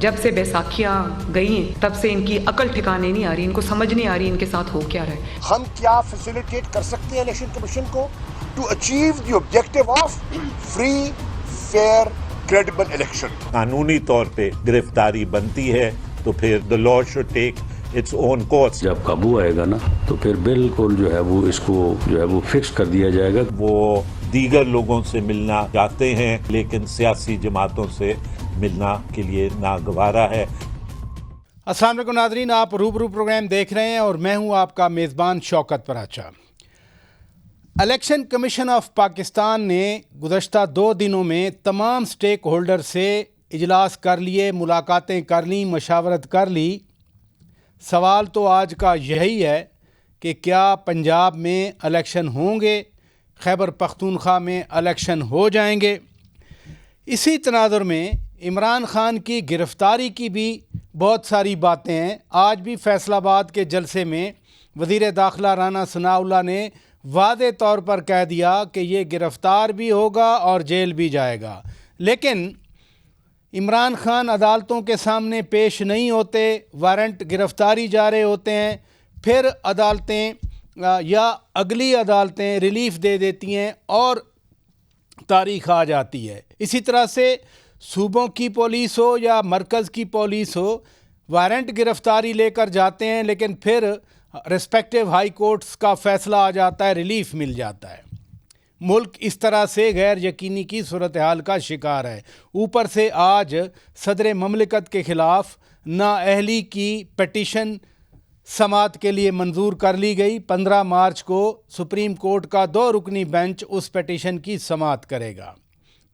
जब से बैसाखियाँ गई हैं तब से इनकी अकल ठिकाने नहीं आ रही, इनको समझ नहीं आ रही इनके साथ हो क्या रहा है। हम क्या फैसिलिटेट कर सकते हैं इलेक्शन कमीशन को to achieve the objective of free fair credible election. कानूनी तौर पे गिरफ्तारी बनती है तो फिर the law should take its own course. जब काबू आएगा ना तो फिर बिल्कुल जो है वो इसको जो है वो फिक्स कर दिया जाएगा। वो दीगर लोगों से मिलना चाहते हैं लेकिन सियासी जमातों से मिलना के लिए नागवारा है। अस्सलाम वालेकुम नाज़रीन, आप रूबरू प्रोग्राम देख रहे हैं और मैं हूं आपका मेज़बान Shaukat Paracha. Election commission of Pakistan ने गुज़श्ता 2 दिनों में तमाम स्टेक होल्डर से इजलास कर लिए, मुलाकातें कर ली, मशावरत कर ली। सवाल तो आज का यही है कि क्या पंजाब में इलेक्शन होंगे, खैबर पख्तूनख्वा में इलेक्शन हो जाएंगे। इसी तनाज़ुर में इमरान खान की गिरफ़्तारी की भी बहुत सारी बातें हैं। आज भी फैसलाबाद के जलसे में वज़ीर दाखिला राना सनाउल्लाह ने वादे तौर पर कह दिया कि ये गिरफ़्तार भी होगा और जेल भी जाएगा, लेकिन इमरान खान अदालतों के सामने पेश नहीं होते, वारंट गिरफ़्तारी जारी होते हैं, फिर अदालतें या अगली अदालतें रिलीफ़ दे देती हैं और तारीख़ आ जाती है। इसी तरह से सूबों की पुलिस हो या मरकज़ की पुलिस हो, वारंट गिरफ़्तारी लेकर जाते हैं लेकिन फिर रिस्पेक्टिव हाई कोर्ट्स का फ़ैसला आ जाता है, रिलीफ़ मिल जाता है। मुल्क इस तरह से गैर यकीनी की सूरत हाल का शिकार है। ऊपर से आज सदर ममलिकत के ख़िलाफ़ नाअहली की पटिशन समात के लिए मंजूर कर ली गई। 15 मार्च को सुप्रीम कोर्ट का 2 रुकनी बेंच उस पटिशन की समात करेगा,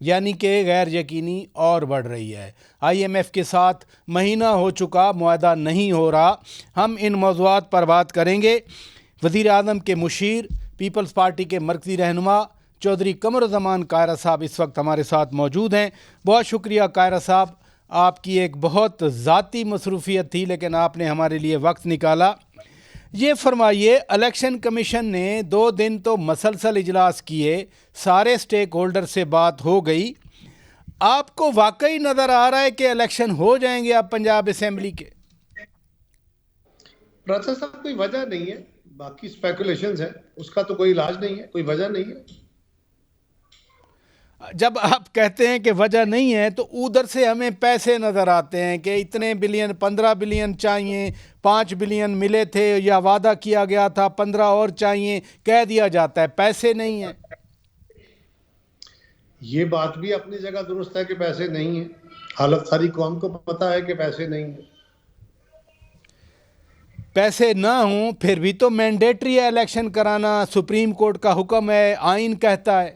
यानी कि गैर यकीनी और बढ़ रही है। IMF के साथ महीना हो चुका, मुआहदा नहीं हो रहा। हम इन मौज़ूआत पर बात करेंगे। वज़ीर आज़म के मुशीर, पीपल्स पार्टी के मरकज़ी रहनुमा चौधरी कमरुज़्ज़मान कायरा साहब इस वक्त हमारे साथ मौजूद हैं। बहुत शुक्रिया कायरा साहब, आपकी एक बहुत ज़ाती मसरूफ़ियत थी लेकिन आपने हमारे लिए वक्त निकाला। ये फरमाइए, इलेक्शन कमीशन ने 2 दिन तो मसलसल इजलास किए, सारे स्टेक होल्डर से बात हो गई। आपको वाकई नज़र आ रहा है कि इलेक्शन हो जाएंगे अब पंजाब असेंबली के? प्रोसेस साहब कोई वजह नहीं है, बाकी स्पेकुलेशंस है, उसका तो कोई इलाज नहीं है, कोई वजह नहीं है। जब आप कहते हैं कि वजह नहीं है तो उधर से हमें पैसे नज़र आते हैं कि इतने बिलियन, 15 बिलियन चाहिए, 5 बिलियन मिले थे या वादा किया गया था, 15 और चाहिए, कह दिया जाता है, पैसे नहीं है। ये बात भी अपनी जगह दुरुस्त है कि पैसे नहीं है, हालत सारी कौम को पता है कि पैसे नहीं है। पैसे ना हों फिर भी तो मैंडेटरी है इलेक्शन कराना, सुप्रीम कोर्ट का हुक्म है, आइन कहता है।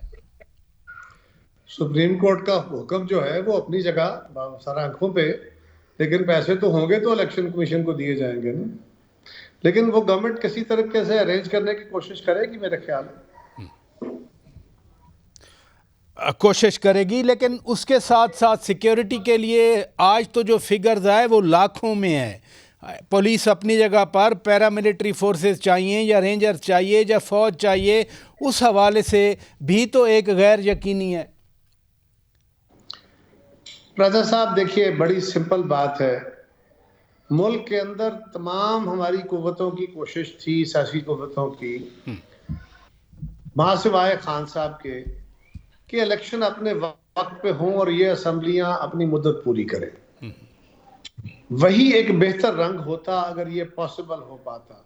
सुप्रीम कोर्ट का हुक्म जो है वो अपनी जगह सर आंखों पे, लेकिन पैसे तो होंगे तो इलेक्शन कमीशन को दिए जाएंगे ना। लेकिन वो गवर्नमेंट किसी तरीके से अरेंज करने की कोशिश करेगी, मेरे ख्याल है कोशिश करेगी, लेकिन उसके साथ साथ सिक्योरिटी के लिए आज तो जो फिगर्स आए वो लाखों में है। पुलिस अपनी जगह पर, पैरामिलिट्री फोर्सेस चाहिए या रेंजर्स चाहिए या फ़ौज चाहिए, उस हवाले से भी तो एक गैर यकीनी है। राजा साहब देखिए, बड़ी सिंपल बात है, मुल्क के अंदर तमाम हमारी कुव्वतों की कोशिश थी, सियासी कुव्वतों की, मासिवाए खान साहब के, कि इलेक्शन अपने वक्त पे हों और ये असम्बलियां अपनी मुद्दत पूरी करें। वही एक बेहतर रंग होता अगर ये पॉसिबल हो पाता,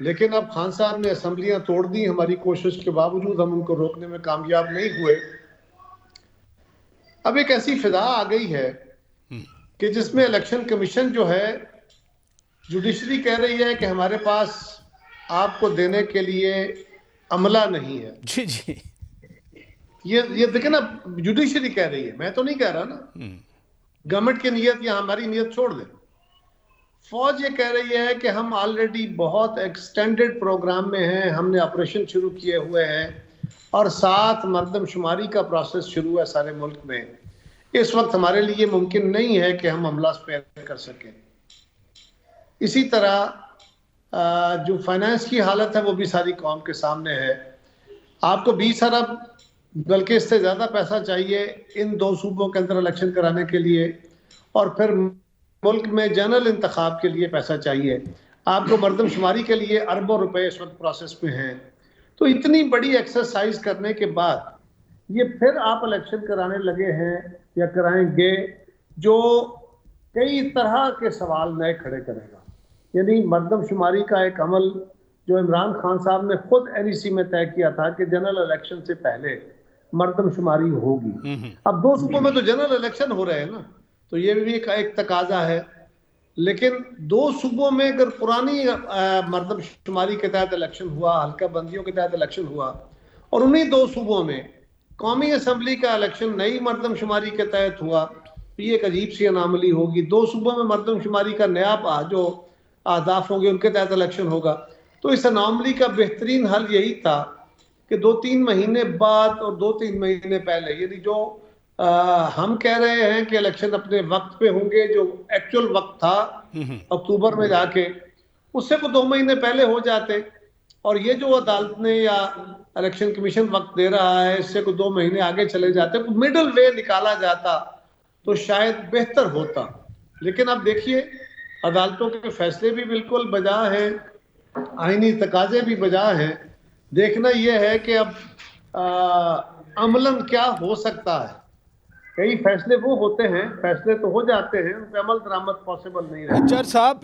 लेकिन अब खान साहब ने असम्बलियां तोड़ दी। हमारी कोशिश के बावजूद हम उनको रोकने में कामयाब नहीं हुए। अब एक ऐसी फिजा आ गई है कि जिसमें इलेक्शन कमीशन जो है, जुडिशरी कह रही है कि हमारे पास आपको देने के लिए अमला नहीं है। जी जी, ये देखे ना, जुडिशरी कह रही है, मैं तो नहीं कह रहा ना। गवर्नमेंट की नीयत या हमारी नीयत छोड़ दे। फौज ये कह रही है कि हम ऑलरेडी बहुत एक्सटेंडेड प्रोग्राम में हैं, हमने ऑपरेशन शुरू किए हुए हैं और 7 मरदमशुमारी का प्रोसेस शुरू है सारे मुल्क में। इस वक्त हमारे लिए मुमकिन नहीं है कि हम हमला स्पेयर कर सकें। इसी तरह जो फाइनेंस की हालत है वो भी सारी कौम के सामने है। आपको 20 अरब बल्कि इससे ज़्यादा पैसा चाहिए इन 2 सूबों के अंदर इलेक्शन कराने के लिए, और फिर मुल्क में जनरल इंतखाब के लिए पैसा चाहिए, आपको मर्दमशुमारी के लिए अरबों रुपए इस वक्त प्रोसेस में हैं। तो इतनी बड़ी एक्सरसाइज करने के बाद ये फिर आप इलेक्शन कराने लगे हैं या कराएंगे जो कई तरह के सवाल नए खड़े करेगा। यानी मर्दमशुमारी का एक अमल जो इमरान खान साहब ने खुद NEC में तय किया था कि जनरल इलेक्शन से पहले मर्दमशुमारी होगी। अब 2 सूबों में तो जनरल इलेक्शन हो रहे हैं ना, तो ये भी एक तकाजा है। लेकिन 2 सूबों में अगर पुरानी मर्दमशुमारी के तहत इलेक्शन हुआ, हल्का बंदियों के तहत इलेक्शन हुआ, और उन्हीं 2 सूबों में कौमी असम्बली का इलेक्शन नई मर्दमशुमारी के तहत हुआ, तो ये एक अजीब सी अनामली होगी। 2 सूबों में मर्दमशुमारी का नया जो अहदाफ होंगे उनके तहत इलेक्शन होगा। तो इस अनामली का बेहतरीन हल यही था कि 2-3 महीने बाद और 2-3 महीने पहले, यानी जो हम कह रहे हैं कि इलेक्शन अपने वक्त पे होंगे, जो एक्चुअल वक्त था अक्टूबर में जाके, उससे को 2 महीने पहले हो जाते। और ये जो अदालत ने या इलेक्शन कमीशन वक्त दे रहा है, इससे को 2 महीने आगे चले जाते, मिडल वे निकाला जाता तो शायद बेहतर होता। लेकिन अब देखिए, अदालतों के फैसले भी बिल्कुल बजा हैं, आईनी तकाजे भी बजा हैं। देखना यह है कि अब अमलन क्या हो सकता है। कई फैसले वो होते हैं, फैसले तो हो जाते हैं, उन पे अमल दरामद पॉसिबल नहीं रहता।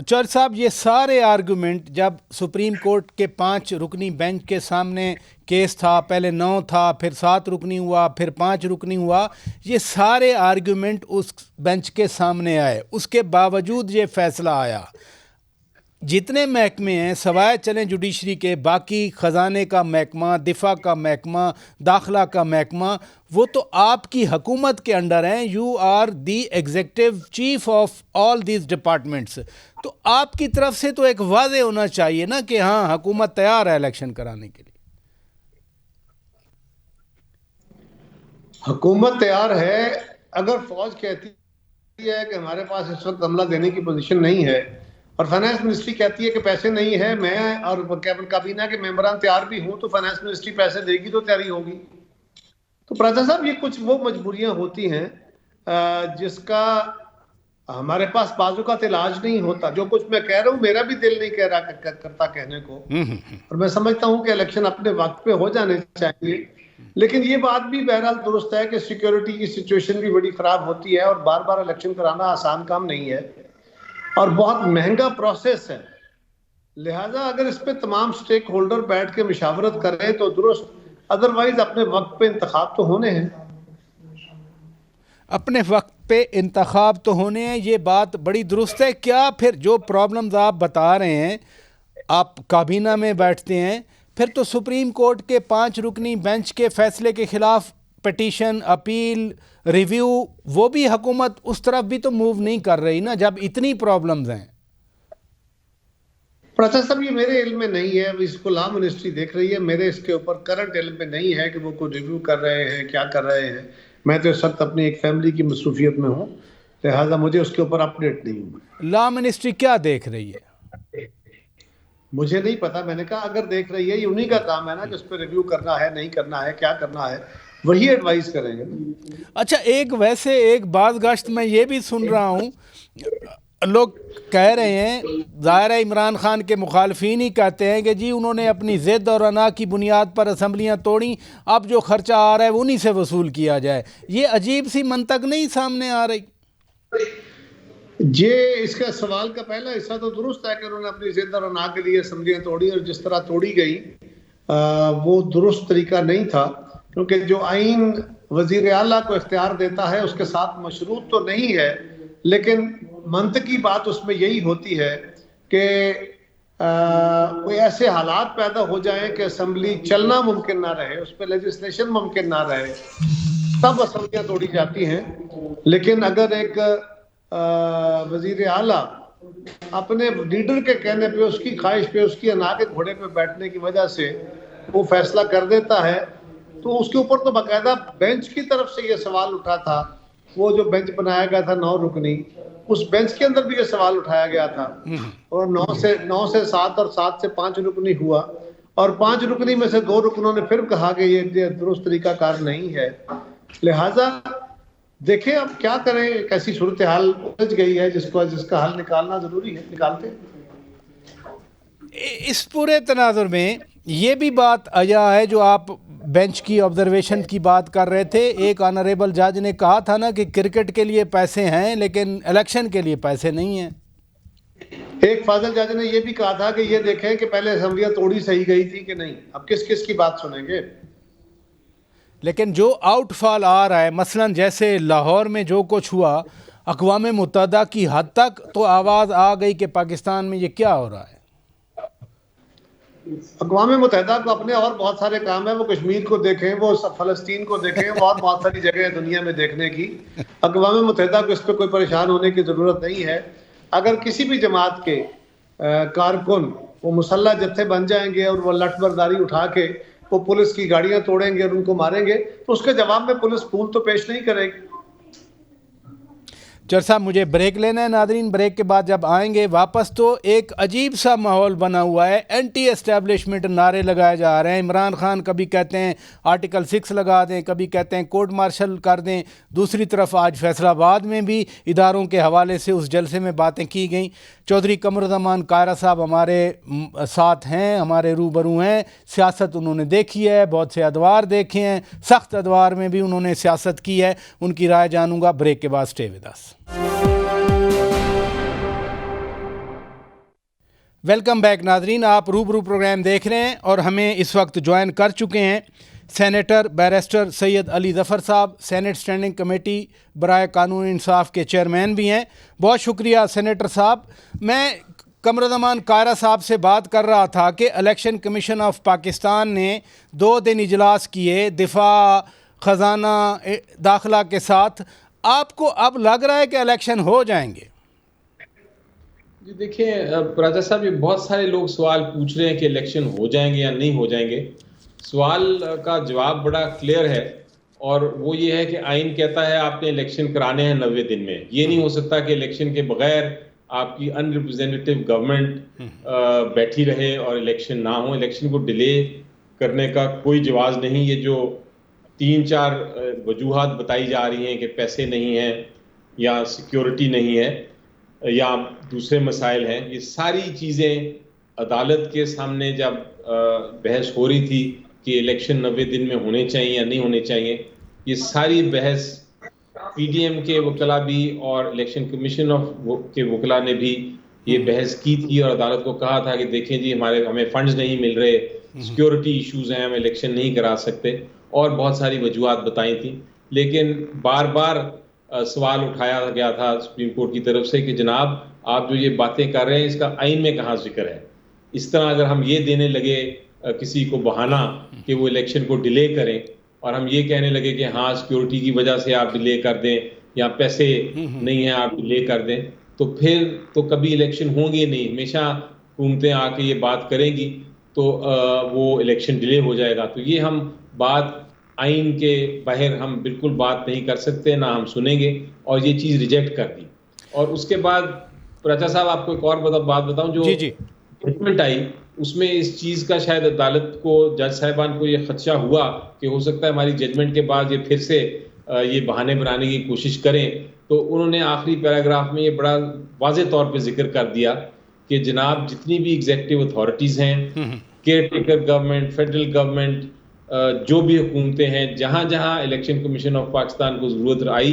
चर साहब, ये सारे आर्गुमेंट जब सुप्रीम कोर्ट के 5 रुकनी बेंच के सामने केस था, पहले 9 था, फिर 7 रुकनी हुआ, फिर 5 रुकनी हुआ, ये सारे आर्गुमेंट उस बेंच के सामने आए, उसके बावजूद ये फैसला आया। जितने महकमे हैं सवाए चलें जुडिशरी के, बाकी ख़जाने का महकमा, दिफा का महकमा, दाखिला का महकमा, वो तो आपकी हुकूमत के अंडर हैं। You are the executive chief of all these departments. तो आपकी तरफ से तो एक वाज़े होना चाहिए ना कि हाँ, हुकूमत तैयार है इलेक्शन कराने के लिए। हुकूमत तैयार है अगर फौज कहती है कि हमारे पास इस वक्त हमला देने की पोजीशन नहीं है, और फाइनेंस मिनिस्ट्री कहती है कि पैसे नहीं है, मैं और कैबिनेट काबीना के मेंबरान तैयार भी हूं, तो फाइनेंस मिनिस्ट्री पैसे देगी तो तैयारी होगी। तो प्राचा साहब, ये कुछ वो मजबूरियां होती हैं जिसका हमारे पास बाजुकात इलाज नहीं होता। जो कुछ मैं कह रहा हूँ मेरा भी दिल नहीं कह रहा करता कहने को, और मैं समझता हूँ कि इलेक्शन अपने वक्त पे हो जाने चाहिए। लेकिन ये बात भी बहरहाल दुरुस्त है कि सिक्योरिटी की सिचुएशन भी बड़ी खराब होती है, और बार बार इलेक्शन कराना आसान काम नहीं है और बहुत महंगा प्रोसेस है। लिहाजा अगर इस पे तमाम स्टेक होल्डर बैठ के मशावरत करें तो दुरुस्त, अदरवाइज अपने वक्त पे इंतखाब तो होने हैं। अपने वक्त पे इंतखाब तो होने हैं, ये बात बड़ी दुरुस्त है। क्या फिर जो प्रॉब्लम्स आप बता रहे हैं, आप काबीना में बैठते हैं, फिर तो सुप्रीम कोर्ट के 5 रुकनी बेंच के फैसले के खिलाफ पिटीशन, अपील, रिव्यू, वो भी हुकूमत उस तरफ भी तो मूव नहीं कर रही ना, जब इतनी प्रॉब्लम्स हैं। प्राचा साहब, ये मेरे इल्म में नहीं है, इसको लॉ मिनिस्ट्री देख रही है। मेरे इसके ऊपर करंट इल्म में नहीं है कि वो कोई रिव्यू कर रहे हैं, क्या कर रहे हैं। मैं तो इस वक्त अपनी एक फैमिली की मसरूफियत में हूँ, लिहाजा मुझे उसके ऊपर अपडेट नहीं हूँ। लॉ मिनिस्ट्री क्या देख रही है मुझे नहीं पता। मैंने कहा अगर देख रही है, ये उन्हीं का काम है ना कि उस पर रिव्यू करना है, नहीं करना है, क्या करना है, वही एडवाइस करेंगे। अच्छा, एक बाज़गश्त मैं ये भी सुन रहा हूँ, लोग कह रहे हैं, ज़ाहिर है इमरान खान के मुखालफीन ही कहते हैं कि जी उन्होंने अपनी ज़िद और अना की बुनियाद पर असम्बलियाँ तोड़ी, अब जो खर्चा आ रहा है उन्हीं से वसूल किया जाए। ये अजीब सी मंतक नहीं सामने आ रही? ये इसका सवाल का पहला हिस्सा तो दुरुस्त है कि उन्होंने अपनी जिद और अना के लिए असम्बलियाँ तोड़ी, और जिस तरह तोड़ी गई वो दुरुस्त तरीका नहीं था, क्योंकि जो आइन वजीर आला को इख्तियार देता है उसके साथ मशरूत तो नहीं है, लेकिन मंतकी बात उसमें यही होती है कि कोई ऐसे हालात पैदा हो जाए कि असम्बली चलना मुमकिन ना रहे, उस पर लेजिस्लेशन मुमकिन ना रहे, तब असम्बलियाँ तोड़ी जाती हैं। लेकिन अगर एक वजीर आला अपने लीडर के कहने पे, उसकी ख्वाहिश पे, उसकी अना के घोड़े पे बैठने की वजह से वो फैसला कर देता है, तो उसके ऊपर तो बाकायदा बेंच की तरफ से ये सवाल उठा था। वो जो बेंच बनाया गया था 9 रुकनी, उस बेंच के अंदर भी ये सवाल उठाया गया था, और 9 से 7 और 7 से 5 रुकनी हुआ, और 5 रुकनी में से 2 रुकनों ने फिर कहा कि ये दुरुस्त तरीका कार नहीं है। लिहाजा देखें अब क्या करें, एक ऐसी सूरत हाल उलझ गई है जिसका हल निकालना जरूरी है, निकालते हैं। इस पूरे तनाजुर में ये भी बात आया है जो आप बेंच की ऑब्जर्वेशन की बात कर रहे थे, एक ऑनरेबल जज ने कहा था ना कि क्रिकेट के लिए पैसे हैं लेकिन इलेक्शन के लिए पैसे नहीं हैं। एक फाजिल जज ने ये भी कहा था कि ये देखें कि पहले असेंबलियां तोड़ी सही गई थी कि नहीं। अब किस किस की बात सुनेंगे। लेकिन जो आउटफॉल आ रहा है, मसलन जैसे लाहौर में जो कुछ हुआ, अक़वाम मुत्तहिदा की हद तक तो आवाज़ आ गई कि पाकिस्तान में ये क्या हो रहा है। अक़वाम मुत्तहिदा को अपने और बहुत सारे काम है, वो कश्मीर को देखें, वो फ़लस्तीन को देखें, और बहुत सारी जगह है दुनिया में देखने की। अक़वाम मुत्तहिदा को इस पर कोई परेशान होने की ज़रूरत नहीं है। अगर किसी भी जमात के कारकुन वो मुसल्ला जत्थे बन जाएंगे और वो लठबरदारी उठा के वो पुलिस की गाड़ियां तोड़ेंगे और उनको मारेंगे, तो उसके जवाब में पुलिस फूल तो पेश नहीं करेगी। चर साहब, मुझे ब्रेक लेना है। नादरीन, ब्रेक के बाद जब आएंगे वापस तो एक अजीब सा माहौल बना हुआ है, एंटी एस्टेब्लिशमेंट नारे लगाए जा रहे हैं। इमरान खान कभी कहते हैं आर्टिकल 6 लगा दें, कभी कहते हैं कोर्ट मार्शल कर दें। दूसरी तरफ आज फैसलाबाद में भी इदारों के हवाले से उस जलसे में बातें की गई। चौधरी कमरुज़्ज़मान कायरा साहब हमारे साथ हैं, हमारे रूबरू हैं। सियासत उन्होंने देखी है, बहुत से अदवार देखे हैं, सख्त अदवार में भी उन्होंने सियासत की है। उनकी राय जानूंगा। ब्रेक के बाद stay with us. Welcome back नाजरीन, आप रूबरू प्रोग्राम देख रहे हैं और हमें इस वक्त ज्वाइन कर चुके हैं सेनेटर बैरिस्टर सैयद अली ज़फ़र साहब, सेनेट स्टैंडिंग कमेटी बराए कानून इंसाफ के चेयरमैन भी हैं। बहुत शुक्रिया सेनेटर साहब। मैं कमरुज़्ज़मान कायरा साहब से बात कर रहा था कि इलेक्शन कमीशन ऑफ पाकिस्तान ने 2 दिन इजलास किए दिफा, ख़जाना, दाखिला के साथ। आपको अब लग रहा है कि इलेक्शन हो जाएंगे? जी देखिए राजा साहब, ये बहुत सारे लोग सवाल पूछ रहे हैं कि इलेक्शन हो जाएंगे या नहीं हो जाएंगे। सवाल का जवाब बड़ा क्लियर है और वो ये है कि आइन कहता है आपने इलेक्शन कराने हैं 90 दिन में। ये नहीं हो सकता कि इलेक्शन के बगैर आपकी अनरिप्रेजेंटेटिव गवर्नमेंट बैठी रहे और इलेक्शन ना हो। इलेक्शन को डिले करने का कोई जवाज़ नहीं। ये जो 3-4 वजूहात बताई जा रही हैं कि पैसे नहीं हैं या सिक्योरिटी नहीं है या दूसरे मसाइल हैं, ये सारी चीज़ें अदालत के सामने जब बहस हो रही थी कि इलेक्शन 90 दिन में होने चाहिए या नहीं होने चाहिए, ये सारी बहस पीडीएम के वकला भी और इलेक्शन कमीशन के वकला ने भी ये बहस की थी और अदालत को कहा था कि देखें जी हमें फंड्स नहीं मिल रहे, सिक्योरिटी इश्यूज हैं, हम इलेक्शन नहीं करा सकते, और बहुत सारी वजूहात बताई थी। लेकिन बार बार सवाल उठाया गया था सुप्रीम कोर्ट की तरफ से कि जनाब आप जो ये बातें कर रहे हैं इसका आइन में कहाँ जिक्र है। इस तरह अगर हम ये देने लगे किसी को बहाना कि वो इलेक्शन को डिले करें और हम ये कहने लगे कि हाँ सिक्योरिटी की वजह से आप डिले कर दें या पैसे नहीं हैं आप डिले कर दें, तो फिर तो कभी इलेक्शन होंगे नहीं। हमेशा हुकूमतें आके ये बात करेंगी तो वो इलेक्शन डिले हो जाएगा। तो ये हम बात आइन के बाहर हम बिल्कुल बात नहीं कर सकते, ना हम सुनेंगे, और ये चीज़ रिजेक्ट कर दी। और उसके बाद राजा साहब आपको एक और बात बताऊं, जो जजमेंट आई उसमें इस चीज़ का शायद अदालत को, जज साहिबान को ये खदशा हुआ कि हो सकता है हमारी जजमेंट के बाद ये फिर से ये बहाने बनाने की कोशिश करें। तो उन्होंने आखिरी पैराग्राफ में ये बड़ा वाज़ेह तौर पे जिक्र कर दिया कि जनाब जितनी भी एग्जीक्यूटिव अथॉरिटीज़ हैं, care taker government, federal government, जो भी हुकूमतें हैं, जहाँ जहाँ इलेक्शन कमीशन ऑफ पाकिस्तान को ज़रूरत आई,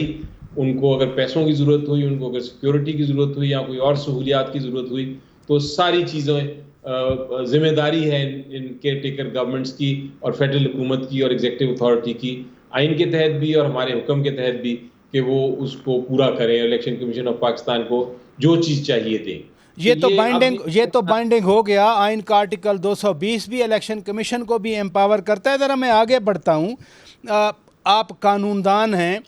उनको अगर पैसों की ज़रूरत हुई, उनको अगर सिक्योरिटी की ज़रूरत हुई या कोई और सहूलियात की ज़रूरत हुई, तो सारी चीज़ें जिम्मेदारी है इन केयर टेकर गवर्नमेंट्स की और फेडरल हुकूमत की और एग्जीक्यूटिव अथॉरिटी की, आइन के तहत भी और हमारे हुक्म के तहत भी, कि वो उसको पूरा करें, इलेक्शन कमीशन ऑफ पाकिस्तान को जो चीज़ चाहिए दें। ये तो बाइंडिंग हो गया। आइन का आर्टिकल 220 भी इलेक्शन कमीशन को भी एम्पावर करता है। ज़रा मैं आगे बढ़ता हूँ, आप कानूनदान हैं।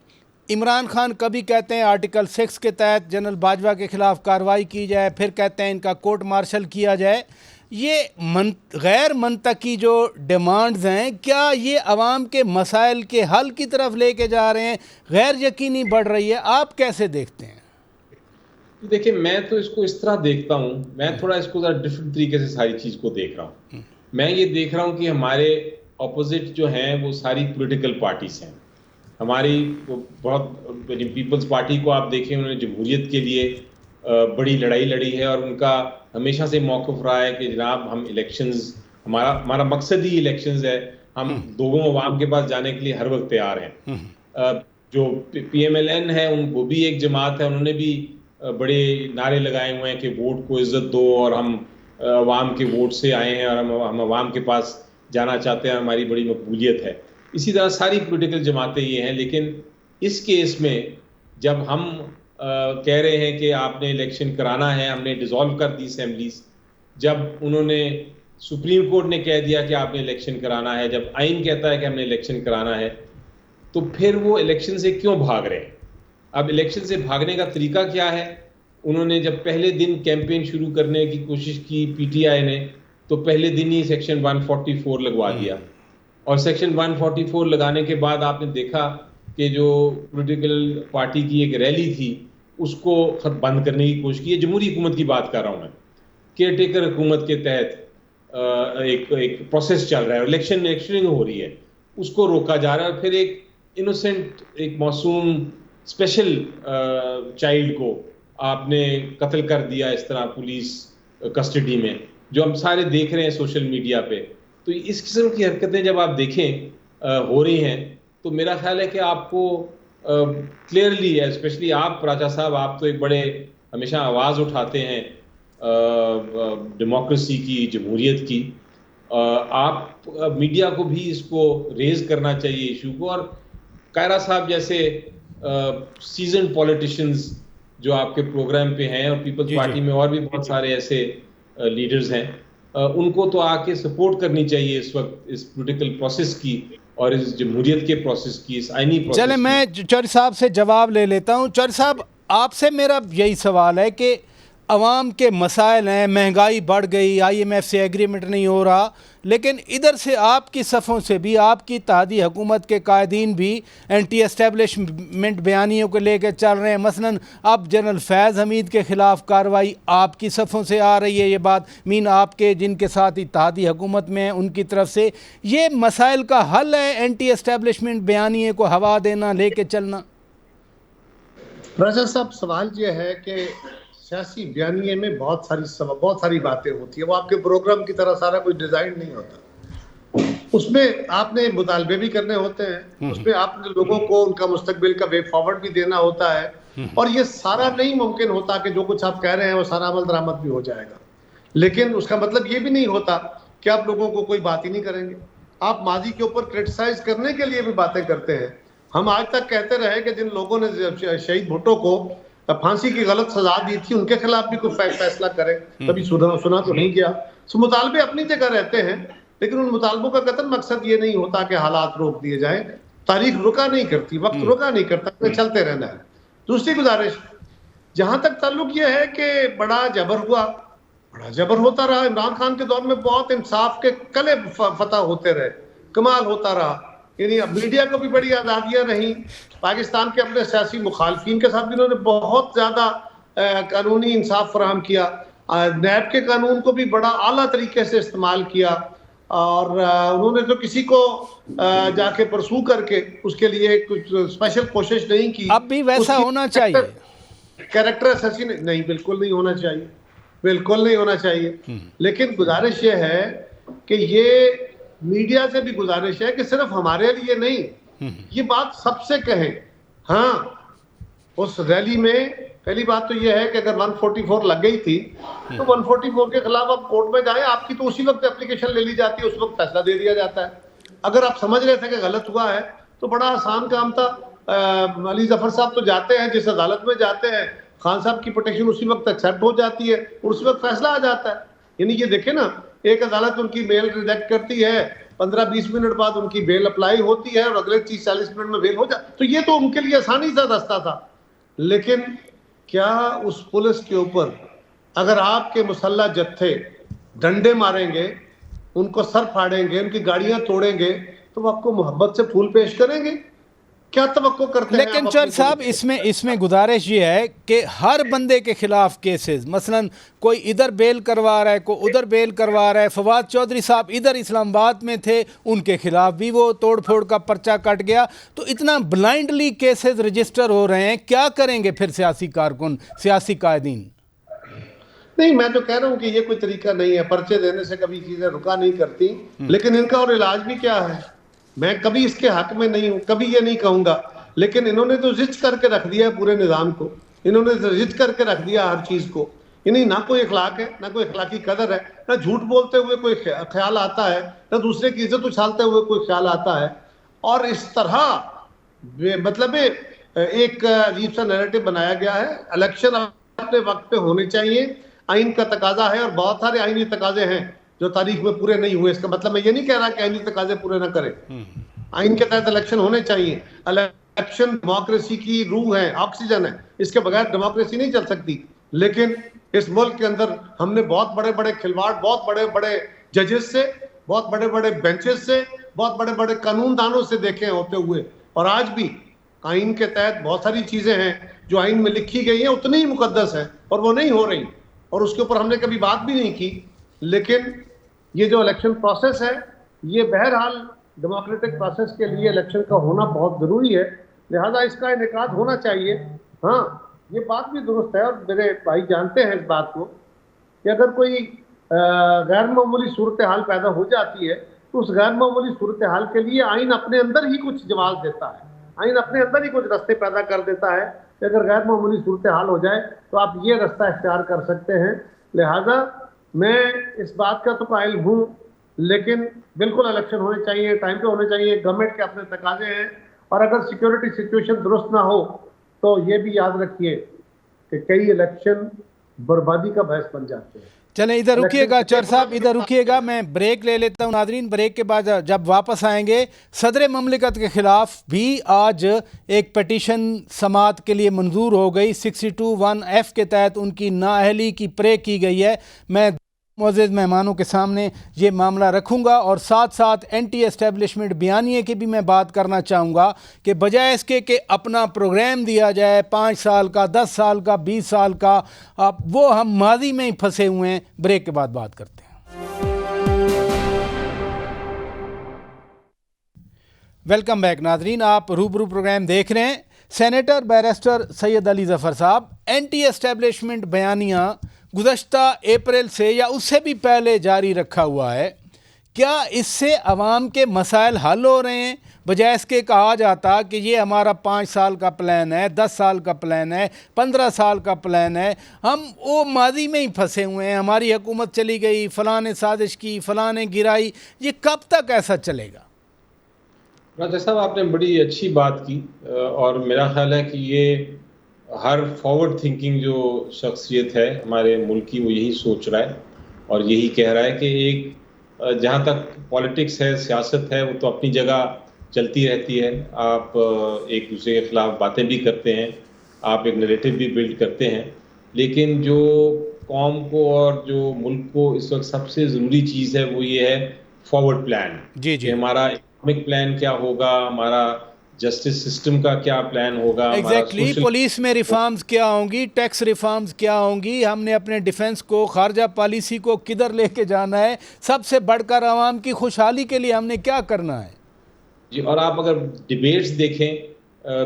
इमरान खान कभी कहते हैं आर्टिकल 6 के तहत जनरल बाजवा के ख़िलाफ़ कार्रवाई की जाए, फिर कहते हैं इनका कोर्ट मार्शल किया जाए। ये गैर मंतकी जो डिमांड्स हैं, क्या ये अवाम के मसाइल के हल की तरफ लेके जा रहे हैं? गैर यकीनी बढ़ रही है, आप कैसे देखते हैं? देखिए मैं तो इसको इस तरह देखता हूँ, मैं थोड़ा इसको ज़रा डिफरेंट तरीके से सारी चीज़ को देख रहा हूँ। मैं ये देख रहा हूँ कि हमारे ऑपोजिट जो हैं वो सारी पॉलिटिकल पार्टीज हैं। हमारी बहुत पीपल्स पार्टी को आप देखें, उन्होंने जमहूरियत के लिए बड़ी लड़ाई लड़ी है और उनका हमेशा से मौक़िफ़ रहा है कि जनाब हम इलेक्शंस, हमारा मकसद ही इलेक्शंस है, हम दोनों अवाम के पास जाने के लिए हर वक्त तैयार हैं। जो PMLN है वो भी एक जमात है, उन्होंने भी बड़े नारे लगाए हुए हैं कि वोट को इज्जत दो और हम अवाम के वोट से आए हैं और हम अवाम के पास जाना चाहते हैं, हमारी बड़ी मकबूलियत है। इसी तरह सारी पॉलिटिकल जमातें ये हैं। लेकिन इस केस में जब हम कह रहे हैं कि आपने इलेक्शन कराना है, हमने डिसॉल्व कर दी असेंबलीज, जब उन्होंने सुप्रीम कोर्ट ने कह दिया कि आपने इलेक्शन कराना है, जब आइन कहता है कि हमने इलेक्शन कराना है, तो फिर वो इलेक्शन से क्यों भाग रहे हैं? अब इलेक्शन से भागने का तरीका क्या है? उन्होंने जब पहले दिन कैंपेन शुरू करने की कोशिश की PTI ने, तो पहले दिन ही सेक्शन 144 लगवा दिया और सेक्शन 144 लगाने के बाद आपने देखा कि जो पॉलिटिकल पार्टी की एक रैली थी उसको खत बंद करने की कोशिश की है। जमहूरी हुकूमत की बात कर रहा हूँ मैं, केयर टेकर हुकूमत के तहत एक प्रोसेस चल रहा है, इलेक्शनिंग हो रही है, उसको रोका जा रहा है और फिर एक इनोसेंट, एक मासूम स्पेशल चाइल्ड को आपने कत्ल कर दिया इस तरह पुलिस कस्टडी में, जो हम सारे देख रहे हैं सोशल मीडिया पे। तो इस किस्म की हरकतें जब आप देखें हो रही हैं, तो मेरा ख्याल है कि आपको क्लियरली, स्पेशली आप राजा साहब, आप तो एक बड़े हमेशा आवाज़ उठाते हैं डेमोक्रेसी की, जमहूरियत की, आप मीडिया को भी इसको रेज करना चाहिए इशू को। और कायरा साहब जैसे सीजन पॉलिटिशियंस जो आपके प्रोग्राम पे हैं और पीपल्स पार्टी में और भी बहुत सारे ऐसे लीडर्स हैं, उनको तो आके सपोर्ट करनी चाहिए इस वक्त इस पॉलिटिकल प्रोसेस की और इस जमहूरियत के प्रोसेस की, इस आईनी प्रोसेस। चले मैं चौधरी साहब से जवाब ले लेता हूँ। चौधरी साहब, आपसे मेरा यही सवाल है कि अवाम के मसाइल हैं, महंगाई बढ़ गई, IMF से एग्रीमेंट नहीं हो रहा, लेकिन इधर से आपकी सफ़ों से भी आपकी इत्तेहादी हुकूमत के कायदीन भी एंटी एस्टेब्लिशमेंट बयानियों को लेकर चल रहे हैं। मसलन अब जनरल फैज़ हमीद के ख़िलाफ़ कार्रवाई आपकी सफ़ों से आ रही है, ये बात मीन आपके जिनके साथ इत्तेहादी हुकूमत में है उनकी तरफ से। ये मसाइल का हल है एंटी एस्टेब्लिशमेंट बयानिए को हवा देना, लेके चलना? राजा साहब, सवाल ये है कि सियासी बयानिए में बहुत सारी बातें होती है, वो आपके प्रोग्राम की तरह सारा कुछ डिजाइन नहीं होता। उसमें आपने मुतालबे भी करने होते हैं, उसमें आपने लोगों को उनका मुस्तकबिल का वे फॉरवर्ड भी देना होता है, और ये सारा नहीं मुमकिन होता कि जो कुछ आप कह रहे हैं वो सारा अमल दरामद भी हो जाएगा। लेकिन उसका मतलब ये भी नहीं होता कि आप लोगों को कोई बात ही नहीं करेंगे। आप माजी के ऊपर क्रिटिसाइज करने के लिए भी बातें करते हैं। हम आज तक कहते रहे कि जिन लोगों ने शहीद भुट्टो को फांसी की गलत सजा दी थी उनके खिलाफ भी कोई फैसला करे, कभी सुना तो नहीं गया। मुतालबे अपनी जगह रहते हैं, लेकिन उन मुतालबों का कतई मकसद ये नहीं होता कि हालात रोक दिए जाएं। तारीख रुका नहीं करती, वक्त रुका नहीं करता, चलते रहना है। दूसरी गुजारिश, जहां तक ताल्लुक ये है कि बड़ा जबर हुआ, बड़ा जबर होता रहा। इमरान खान के दौर में बहुत इंसाफ के कले फतह होते रहे, कमाल होता रहा। यानी मीडिया को भी बड़ी आज़ादियाँ रहीं। पाकिस्तान के अपने सियासी मुखालफिन के साथ भी इन्होंने बहुत ज़्यादा कानूनी इंसाफ फराहम किया। नैब के कानून को भी बड़ा आला तरीके से इस्तेमाल किया, और उन्होंने तो किसी को जाके परसू करके उसके लिए कुछ स्पेशल कोशिश नहीं की। अब भी वैसा होना चाहिए, कैरेक्टर असैसिन नहीं, बिल्कुल नहीं होना चाहिए, बिल्कुल नहीं होना चाहिए। लेकिन गुजारिश ये है कि ये मीडिया से भी गुजारिश है कि सिर्फ हमारे लिए नहीं, ये बात सबसे कहें। हाँ, उस रैली में पहली बात तो ये है कि अगर 144 लग गई थी तो 144 के खिलाफ आप कोर्ट में जाएं, आपकी तो उसी वक्त एप्लीकेशन ले ली जाती है, उस वक्त फैसला दे दिया जाता है। अगर आप समझ रहे थे कि गलत हुआ है तो बड़ा आसान काम था। अली जफर साहब तो जाते हैं, जिस अदालत में जाते हैं, खान साहब की पिटीशन उसी वक्त एक्सेप्ट हो जाती है और उसी वक्त फैसला आ जाता है। यानी ये देखे ना, एक अदालत उनकी बेल रिजेक्ट करती है, 15-20 मिनट बाद उनकी बेल अप्लाई होती है और अगले 30-40 मिनट में बेल हो जाती। तो ये तो उनके लिए आसानी सा रास्ता था। लेकिन क्या उस पुलिस के ऊपर अगर आपके मुसल्ला जत्थे डंडे मारेंगे, उनको सर फाड़ेंगे, उनकी गाड़ियां तोड़ेंगे, तो वो आपको मोहब्बत से फूल पेश करेंगे? क्या तवक्को करते हैं? लेकिन चर साहब इसमें गुजारिश ये है कि हर बंदे के खिलाफ केसेस, मसलन कोई इधर बेल करवा रहा है, कोई उधर बेल करवा रहा है। फवाद चौधरी साहब इधर इस्लामाबाद में थे, उनके खिलाफ भी वो तोड़ फोड़ का पर्चा कट गया। तो इतना ब्लाइंडली केसेस रजिस्टर हो रहे हैं, क्या करेंगे फिर सियासी कारकुन, सियासी कायदीन? नहीं, मैं तो कह रहा हूं कि ये कोई तरीका नहीं है। पर्चे देने से कभी चीजें रुका नहीं करती, लेकिन इनका और इलाज भी क्या है? मैं कभी इसके हक में नहीं हूं, कभी ये नहीं कहूंगा, लेकिन इन्होंने तो जिद करके रख दिया है पूरे निजाम को। इन्होंने तो जिद करके रख दिया हर चीज को। इन्हें ना कोई अखलाक है, ना कोई अखलाकी कदर है, ना झूठ बोलते हुए कोई ख्याल आता है, ना दूसरे की इज्जत उछालते हुए कोई ख्याल आता है। और इस तरह मतलब एक अजीब सा नैरेटिव बनाया गया है। इलेक्शन अपने वक्त पे होने चाहिए, आइन का तकाजा है, और बहुत सारे आइनी तकाजे हैं जो तारीख में पूरे नहीं हुए। इसका मतलब मैं ये नहीं कह रहा कि आइनी तकाजे पूरे ना करें। आइन के तहत इलेक्शन होने चाहिए। इलेक्शन डेमोक्रेसी की रूह है, ऑक्सीजन है, इसके बगैर डेमोक्रेसी नहीं चल सकती। लेकिन इस मुल्क के अंदर हमने बहुत बड़े बड़े खिलवाड़, बहुत बड़े बड़े जजेस से, बहुत बड़े बड़े बेंचेस से, बहुत बड़े बड़े कानूनदानों से देखे होते हुए, और आज भी आइन के तहत बहुत सारी चीजें हैं जो आइन में लिखी गई हैं, उतनी ही मुकद्दस है, और वो नहीं हो रही, और उसके ऊपर हमने कभी बात भी नहीं की। लेकिन ये जो इलेक्शन प्रोसेस है, ये बहरहाल डेमोक्रेटिक प्रोसेस के लिए इलेक्शन का होना बहुत जरूरी है, लिहाजा इसका इनेकाद होना चाहिए। हाँ, ये बात भी दुरुस्त है, और मेरे भाई जानते हैं इस बात को कि अगर कोई गैर मामूली सूरत हाल पैदा हो जाती है, तो उस गैर मामूली सूरत हाल के लिए आइन अपने अंदर ही कुछ जवाब देता है, आइन अपने अंदर ही कुछ रास्ते पैदा कर देता है कि अगर गैर मामूली सूरत हाल हो जाए तो आप ये रास्ता इख्तियार कर सकते हैं। लिहाजा मैं इस बात का तो कायल हूँ, लेकिन बिल्कुल इलेक्शन होने चाहिए, टाइम पे होने चाहिए। गवर्नमेंट के अपने तकाजे हैं, और अगर सिक्योरिटी सिचुएशन दुरुस्त ना हो तो ये भी याद रखिए कि कई इलेक्शन बर्बादी का बहस बन जाते हैं। चलें, इधर रुकिएगा चर साहब, इधर रुकिएगा, मैं ब्रेक ले लेता हूं। नाजरीन, ब्रेक के बाद जब वापस आएंगे, सदर ममलिकत के खिलाफ भी आज एक पटिशन समात के लिए मंजूर हो गई। 62(1)F के तहत उनकी नाअहली की प्रे की गई है। मैं मुअज़्ज़ज़ मेहमानों के सामने ये मामला रखूंगा, और साथ साथ एंटी एस्टेब्लिशमेंट बयानिए की भी मैं बात करना चाहूँगा कि बजाय इसके कि अपना प्रोग्राम दिया जाए 5 साल का, 10 साल का, 20 साल का, वो हम माजी में ही फंसे हुए हैं। ब्रेक के बाद बात करते हैं। वेलकम बैक नाजरीन, आप रूबरू प्रोग्राम देख रहे हैं। सेनेटर बैरिस्टर सैयद अली ज़फ़र साहब, एंटी एस्टेब्लिशमेंट बयानिया गुज़श्ता अप्रैल से या उससे भी पहले जारी रखा हुआ है। क्या इससे अवाम के मसाइल हल हो रहे हैं? बजाय इसके कहा जाता कि ये हमारा 5 साल का प्लान है, 10 साल का प्लान है, 15 साल का प्लान है, हम वो माजी में ही फंसे हुए हैं। हमारी हुकूमत चली गई, फ़लाँ ने साजिश की, फ़लाँ ने गिराई। ये कब तक ऐसा चलेगा? राजा साहब, आपने बड़ी अच्छी बात की, और मेरा ख्याल है कि ये हर फॉरवर्ड थिंकिंग जो शख्सियत है हमारे मुल्क की, वो यही सोच रहा है और यही कह रहा है कि एक जहाँ तक पॉलिटिक्स है, सियासत है, वो तो अपनी जगह चलती रहती है। आप एक दूसरे के खिलाफ बातें भी करते हैं, आप एक नैरेटिव भी बिल्ड करते हैं, लेकिन जो कौम को और जो मुल्क को इस वक्त सबसे ज़रूरी चीज़ है वो ये है फॉरवर्ड प्लान। जी जी, हमारा इकोनॉमिक प्लान क्या होगा, हमारा जस्टिस सिस्टम का क्या प्लान होगा, एग्जैक्टली पुलिस में रिफॉर्म्स क्या होंगी, टैक्स रिफॉर्म्स क्या होंगी, हमने अपने डिफेंस को, खारजा पॉलिसी को किधर लेके जाना है, सबसे बढ़कर आवाम की खुशहाली के लिए हमने क्या करना है जी। और आप अगर डिबेट्स देखें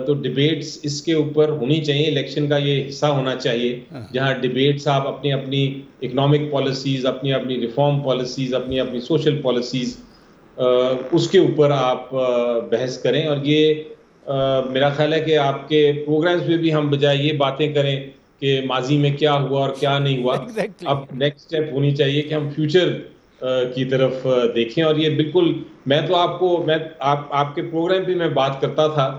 तो डिबेट्स इसके ऊपर होनी चाहिए, इलेक्शन का ये हिस्सा होना चाहिए जहां डिबेट्स आप अपनी अपनी इकोनॉमिक पॉलिसीज़, अपनी अपनी रिफॉर्म पॉलिसीज़, अपनी अपनी सोशल पॉलिसीज़, उसके ऊपर आप बहस करें। और ये मेरा ख्याल है कि आपके प्रोग्राम्स में भी हम बजाय ये बातें करें कि माजी में क्या हुआ और क्या नहीं हुआ, अब नेक्स्ट स्टेप होनी चाहिए कि हम फ्यूचर की तरफ देखें। और ये बिल्कुल, मैं तो आपके प्रोग्राम पे मैं बात करता था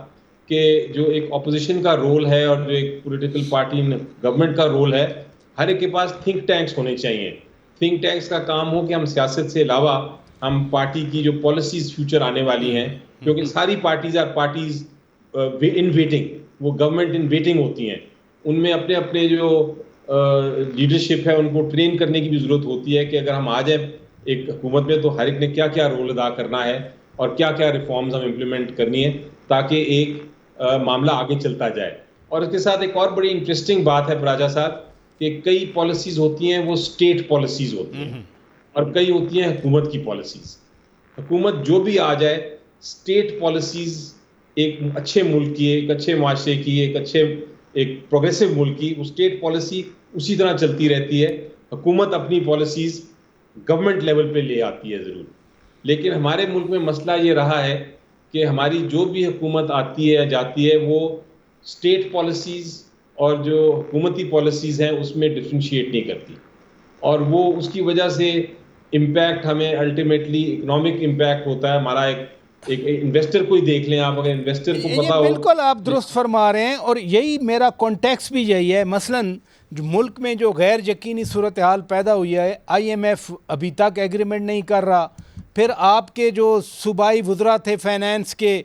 कि जो एक ऑपोजिशन का रोल है और जो एक पॉलिटिकल पार्टी गवर्नमेंट का रोल है, हर एक के पास थिंक टैंक्स होने चाहिए। थिंक टैंक्स का काम हो कि हम सियासत से अलावा हम पार्टी की जो पॉलिसीज फ्यूचर आने वाली हैं, क्योंकि सारी parties are parties in waiting, वो गवर्नमेंट इन वेटिंग होती हैं, उनमें अपने अपने जो लीडरशिप है उनको ट्रेन करने की भी ज़रूरत होती है कि अगर हम आ जाए एक हुकूमत में तो हर एक ने क्या क्या रोल अदा करना है और क्या क्या रिफॉर्म्स हम इम्प्लीमेंट करनी है, ताकि एक मामला आगे चलता जाए। और इसके साथ एक और बड़ी इंटरेस्टिंग बात है राजा साहब कि कई पॉलिसीज होती हैं वो स्टेट पॉलिसीज होती हैं और कई होती हैं हुकूमत की पॉलिसीज। हुकूमत जो भी आ जाए, स्टेट पॉलिसीज एक अच्छे मुल्क की, एक अच्छे माशरे की, एक प्रोग्रेसिव मुल्क की, वो स्टेट पॉलिसी उसी तरह चलती रहती है। हुकूमत अपनी पॉलिसीज गवर्नमेंट लेवल पे ले आती है ज़रूर, लेकिन हमारे मुल्क में मसला ये रहा है कि हमारी जो भी हुकूमत आती है या जाती है वो स्टेट पॉलिसीज़ और जो हुकूमती पॉलिसीज़ हैं उसमें डिफ्रेंशिएट नहीं करती, और वो उसकी वजह से इम्पैक्ट हमें अल्टीमेटली इकोनॉमिक इम्पैक्ट होता है। हमारा एक इन्वेस्टर को ही देख लें आप, अगर इन्वेस्टर को पता हो। बिल्कुल आप दुरुस्त फरमा रहे हैं, और यही मेरा कॉन्टेक्स्ट भी यही है। मसलन जो मुल्क में जो गैर यकीनी सूरत हाल पैदा हुई है, IMF अभी तक एग्रीमेंट नहीं कर रहा, फिर आपके जो सूबाई वज़रा थे फाइनेंस के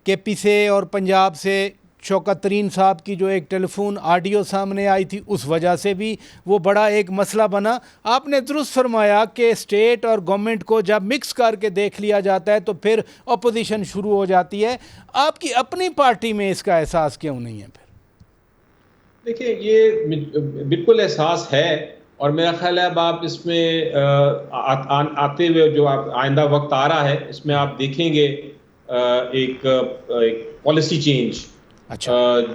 KP से और पंजाब से, शौकत तरीन साहब की जो एक टेलीफोन ऑडियो सामने आई थी, उस वजह से भी वो बड़ा एक मसला बना। आपने दुरुस्त फरमाया कि स्टेट और गवर्नमेंट को जब मिक्स करके देख लिया जाता है तो फिर अपोजिशन शुरू हो जाती है। आपकी अपनी पार्टी में इसका एहसास क्यों नहीं है? फिर देखिए, ये बिल्कुल एहसास है, और मेरा ख्याल है अब आप इसमें आते हुए जो आप आइंदा वक्त आ रहा है इसमें आप देखेंगे एक पॉलिसी चेंज। अच्छा,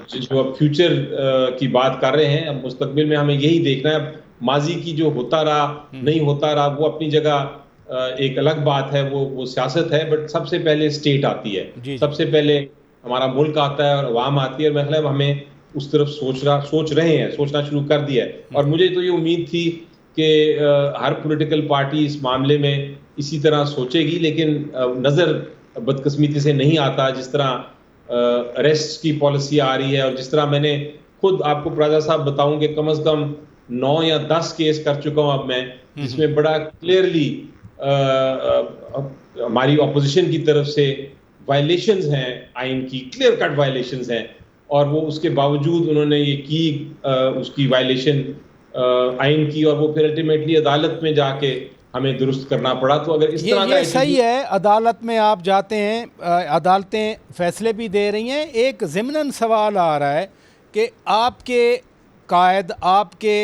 जो अब फ्यूचर की बात कर रहे हैं, अब मुस्तकबिल में हमें यही देखना है। माजी की जो होता रहा नहीं होता रहा वो अपनी जगह एक अलग बात है, वो सियासत है, बट सबसे पहले स्टेट आती है, सबसे पहले हमारा मुल्क आता है और अवाम आती है। और मतलब हमें उस तरफ सोचना शुरू कर दिया है। और मुझे तो ये उम्मीद थी कि हर पॉलिटिकल पार्टी इस मामले में इसी तरह सोचेगी, लेकिन नज़र बदकिस्मती से नहीं आता। जिस तरह अरेस्ट की पॉलिसी आ रही है, और जिस तरह मैंने खुद आपको राजा साहब बताऊं कि कम से कम 9 या 10 केस कर चुका हूं अब मैं, जिसमें बड़ा क्लियरली हमारी ऑपोजिशन की तरफ से वायलेशंस हैं, आइन की क्लियर कट वायलेशंस हैं, और वो उसके बावजूद उन्होंने ये की उसकी वायलेशन आइन की, और वो फिर अल्टीमेटली अदालत में जाके हमें दुरुस्त करना पड़ा। तो अगर इस तरह का सही है, अदालत में आप जाते हैं, अदालतें फैसले भी दे रही हैं। एक ज़िमनन सवाल आ रहा है कि आपके कायद, आपके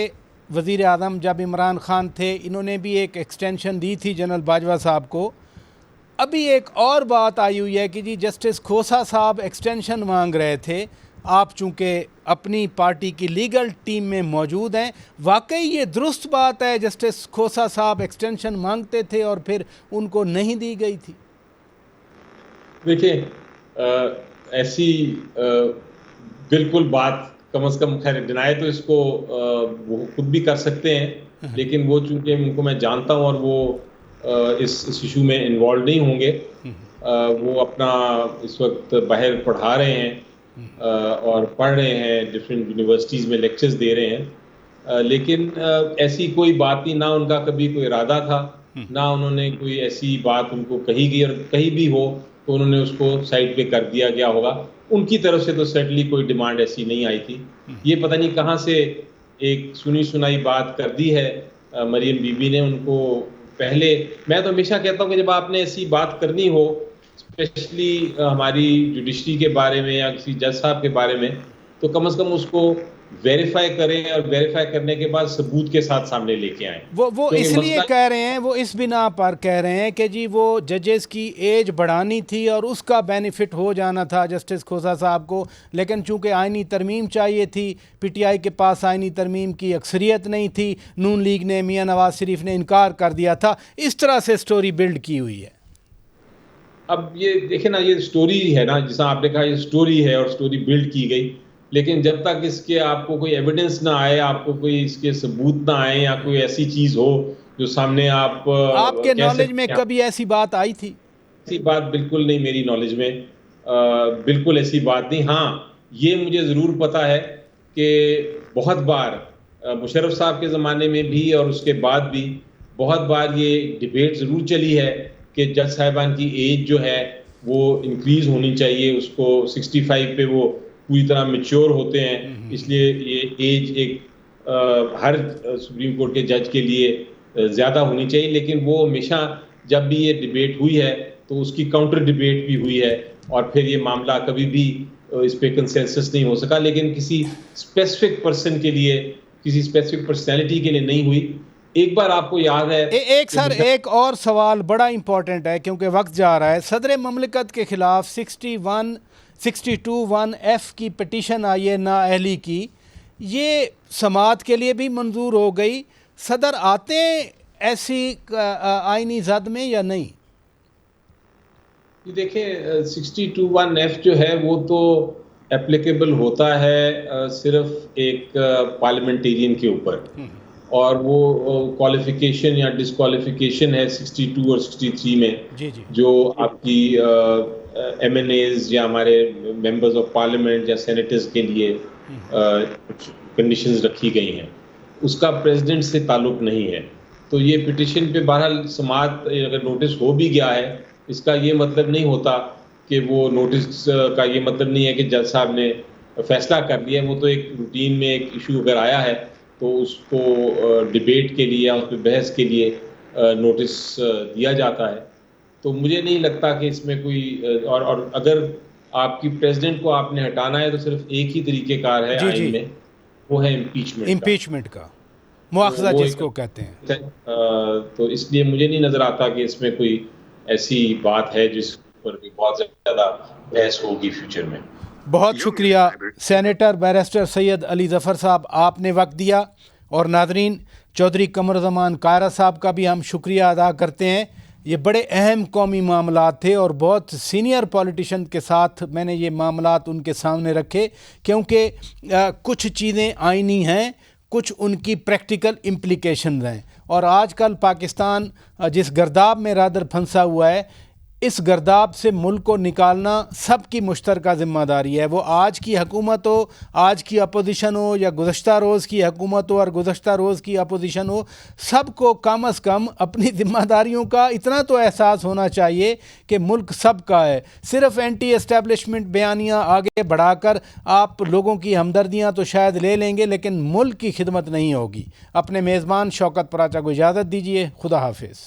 वज़ीर आज़म जब इमरान खान थे, इन्होंने भी एक एक्सटेंशन दी थी जनरल बाजवा साहब को। अभी एक और बात आई हुई है कि जी जस्टिस खोसा साहब एक्सटेंशन मांग रहे थे। आप चूँकि अपनी पार्टी की लीगल टीम में मौजूद हैं, वाकई ये दुरुस्त बात है जस्टिस खोसा साहब एक्सटेंशन मांगते थे और फिर उनको नहीं दी गई थी? देखिए, ऐसी बिल्कुल बात कम से कम, खैर डिनाई तो इसको वो खुद भी कर सकते हैं, लेकिन वो चूँकि उनको मैं जानता हूँ और वो इस इशू में इन्वॉल्व नहीं होंगे। वो अपना इस वक्त बाहर पढ़ा रहे हैं और पढ़ रहे हैं, डिफरेंट यूनिवर्सिटीज़ में लेक्चर्स दे रहे हैं, लेकिन ऐसी कोई बात नहीं, ना उनका कभी कोई इरादा था, ना उन्होंने कोई ऐसी बात उनको कही गई, और कहीं भी हो तो उन्होंने उसको साइड पे कर दिया गया होगा। उनकी तरफ से तो सर्टनली कोई डिमांड ऐसी नहीं आई थी। ये पता नहीं कहाँ से एक सुनी सुनाई बात कर दी है मरियम बीबी ने उनको। पहले मैं तो हमेशा कहता हूँ कि जब आपने ऐसी बात करनी हो, स्पेशली हमारी जुडिशरी के बारे में या किसी जज साहब के बारे में, तो कम से कम उसको वेरीफाई करें, और वेरीफाई करने के बाद सबूत के साथ सामने लेके आएं। वो इसलिए कह रहे हैं, वो इस बिना पर कह रहे हैं कि जी वो जजेस की एज बढ़ानी थी और उसका बेनिफिट हो जाना था जस्टिस खोसा साहब को, लेकिन चूंकि आइनी तरमीम चाहिए थी, PTI के पास आइनी तरमीम की अक्सरियत नहीं थी, नून लीग ने, मियां नवाज शरीफ ने इनकार कर दिया था। इस तरह से स्टोरी बिल्ड की हुई है। अब ये देखे ना, ये स्टोरी है ना, जिसा आपने कहा ये स्टोरी है और स्टोरी बिल्ड की गई, लेकिन जब तक इसके आपको कोई एविडेंस ना आए, आपको कोई इसके सबूत ना आए, या कोई ऐसी चीज हो जो सामने आपके नॉलेज में कभी ऐसी बात आई थी? ऐसी बात बिल्कुल नहीं, मेरी नॉलेज में बिल्कुल ऐसी बात नहीं। हाँ, ये मुझे ज़रूर पता है कि बहुत बार मुशर्रफ साहब के ज़माने में भी और उसके बाद भी बहुत बार ये डिबेट ज़रूर चली है कि जज साहिबान की एज जो है वो इंक्रीज़ होनी चाहिए, उसको 65 पे वो पूरी तरह मैच्योर होते हैं, इसलिए ये एज एक हर सुप्रीम कोर्ट के जज के लिए ज़्यादा होनी चाहिए। लेकिन वो हमेशा जब भी ये डिबेट हुई है तो उसकी काउंटर डिबेट भी हुई है, और फिर ये मामला कभी भी इस पे कंसेंसस नहीं हो सका, लेकिन किसी स्पेसिफिक पर्सन के लिए, किसी स्पेसिफिक पर्सनैलिटी के लिए नहीं हुई। एक बार आपको याद है एक और सवाल बड़ा इंपॉर्टेंट है क्योंकि वक्त जा रहा है। सदर ममलिकत के खिलाफ 62(1) की पिटीशन आई है नाअहली की, ये समाअत के लिए भी मंजूर हो गई। सदर आते हैं ऐसी आईनी जद में या नहीं? ये देखिए 62(1) जो है वो तो एप्लीकेबल होता है सिर्फ एक पार्लियामेंटेरियन के ऊपर, और वो क्वालिफिकेशन या डिसक्वालिफिकेशन है 62 और 63 में जो आपकी MNAs या हमारे मेंबर्स ऑफ पार्लियामेंट या सेनेटर्स के लिए कंडीशंस रखी गई हैं, उसका प्रेसिडेंट से ताल्लुक नहीं है। तो ये पिटिशन पे बहरहाल समाअत अगर नोटिस हो भी गया है, इसका ये मतलब नहीं होता कि वो नोटिस का ये मतलब नहीं है कि जज साहब ने फैसला कर लिया। वो तो एक रूटीन में एक इशू अगर आया है तो उसको डिबेट के लिए या उस पर बहस के लिए नोटिस दिया जाता है। तो मुझे नहीं लगता कि इसमें कोई और अगर आपकी प्रेसिडेंट को आपने हटाना है तो सिर्फ एक ही तरीकेकार है आइन में, वो है इम्पीचमेंट का मुआखजा जिसको कहते हैं। तो इसलिए मुझे नहीं नजर आता कि इसमें कोई ऐसी बात है जिस पर भी बहुत ज़्यादा बहस होगी फ्यूचर में। बहुत शुक्रिया सेनेटर बैरिस्टर सैयद अली ज़फ़र साहब, आपने वक्त दिया, और नादरीन चौधरी कमरुज़्ज़मान कायरा साहब का भी हम शुक्रिया अदा करते हैं। ये बड़े अहम कौमी मामलात थे और बहुत सीनियर पॉलिटिशियन के साथ मैंने ये मामलात उनके सामने रखे, क्योंकि कुछ चीज़ें आईनी हैं, कुछ उनकी प्रैक्टिकल इम्प्लिकेशन हैं। और आजकल पाकिस्तान जिस गर्दाब में रादर फंसा हुआ है, इस गर्दाब से मुल्क को निकालना सबकी मुश्तरका ज़िम्मेदारी है। वो आज की हुकूमत हो, आज की अपोजिशन हो, या गुज़श्ता रोज़ की हुकूमत हो और गुज़श्ता रोज़ की अपोजिशन हो, सबको कम अज़ कम अपनी ज़िम्मेदारियों का इतना तो एहसास होना चाहिए कि मुल्क सबका है। सिर्फ़ एंटी एस्टेब्लिशमेंट बयानियाँ आगे बढ़ाकर आप लोगों की हमदर्दियाँ तो शायद ले लेंगे, लेकिन मुल्क की खिदमत नहीं होगी। अपने मेज़बान शौकत पराचा को इजाज़त दीजिए। खुदा हाफिज़।